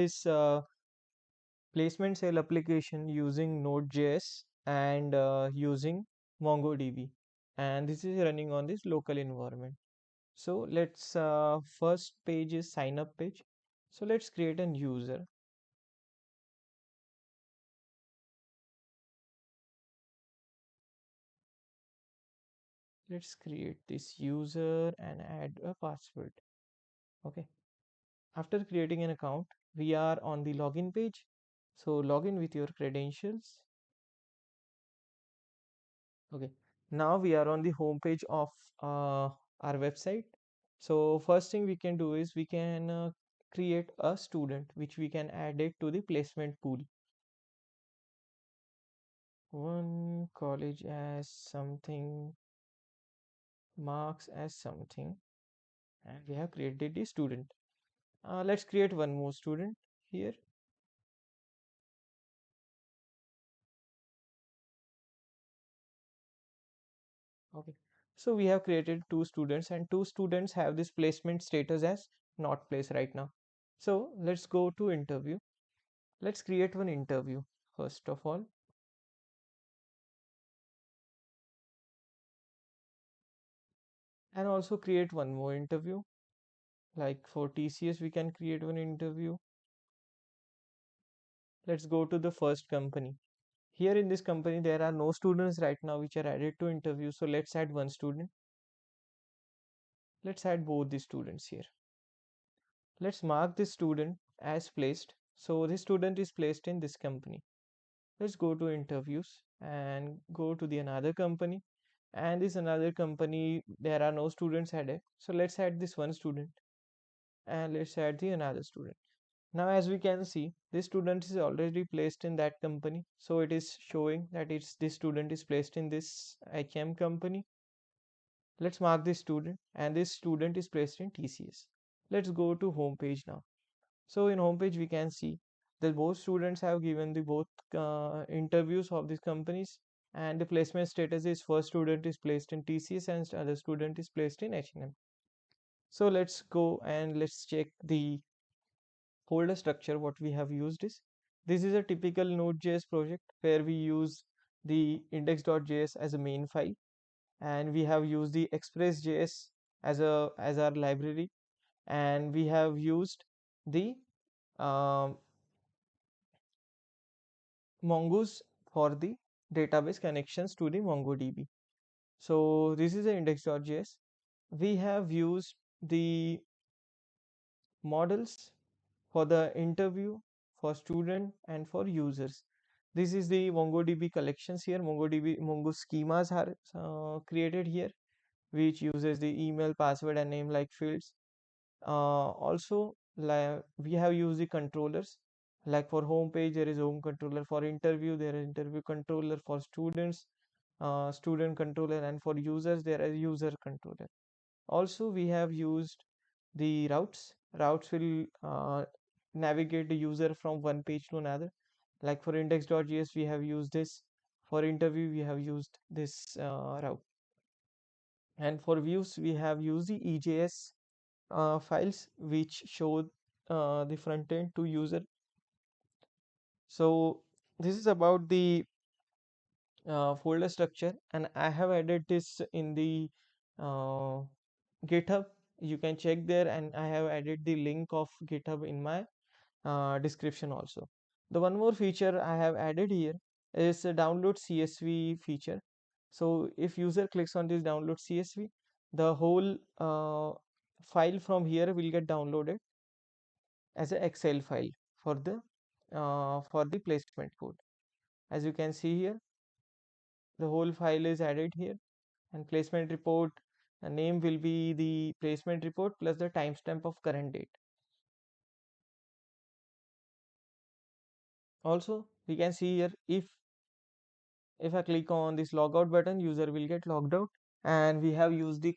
this placement cell application using Node.js and using MongoDB, and this is running on this local environment. So let's first page is sign up page. So let's create a user. Let's create this user and add a password. Okay. After creating an account, we are on the login page. So log in with your credentials. Okay. Now we are on the home page of our website. So first thing we can do is we can create a student which we can add it to the placement pool. One college as something, marks as something, and we have created the student. Let's create one more student here. Okay, so we have created two students, and two students have this placement status as not placed right now. So let's go to interview. Let's create one interview first of all, and also create one more interview. Like for TCS, we can create one interview. Let's go to the first company. Here in this company, there are no students right now which are added to interview. So let's add one student. Let's add both the students here. Let's mark this student as placed. So this student is placed in this company. Let's go to interviews and go to the another company. And this another company, there are no students added. So let's add this one student and let's add the another student. Now as we can see, this student is already placed in that company. So it is showing that it's this student is placed in this HM company. Let's mark this student, and this student is placed in TCS. Let's go to home page now. So in home page we can see that both students have given the both interviews of these companies, and the placement status is first student is placed in TCS and other student is placed in H&M. So let's go and let's check the folder structure. What we have used is, this is a typical Node.js project where we use the index.js as a main file, and we have used the express.js as our library, and we have used the um, mongoose for the database connections to the MongoDB. So this is the index.js. We have used the models for the interview, for student and for users. This is the MongoDB collections here. Mongo schemas are created here, which uses the email, password and name like fields. Also, we have used the controllers. Like for home page, there is home controller. For interview, there is interview controller. For students, student controller, and for users, there is user controller. Also, we have used the routes. Routes will navigate the user from one page to another. Like for index.js, we have used this. For interview, we have used this route. And for views, we have used the EJS files which show the front end to user. So this is about the folder structure, and I have added this in the uh, GitHub. You can check there, and I have added the link of GitHub in my description also. The one more feature I have added here is a download CSV feature. So if user clicks on this download CSV, the whole file from here will get downloaded as an Excel file for the placement code. As you can see here, the whole file is added here, and placement report name will be the placement report plus the timestamp of current date. Also, we can see here, if I click on this logout button, user will get logged out, and we have used the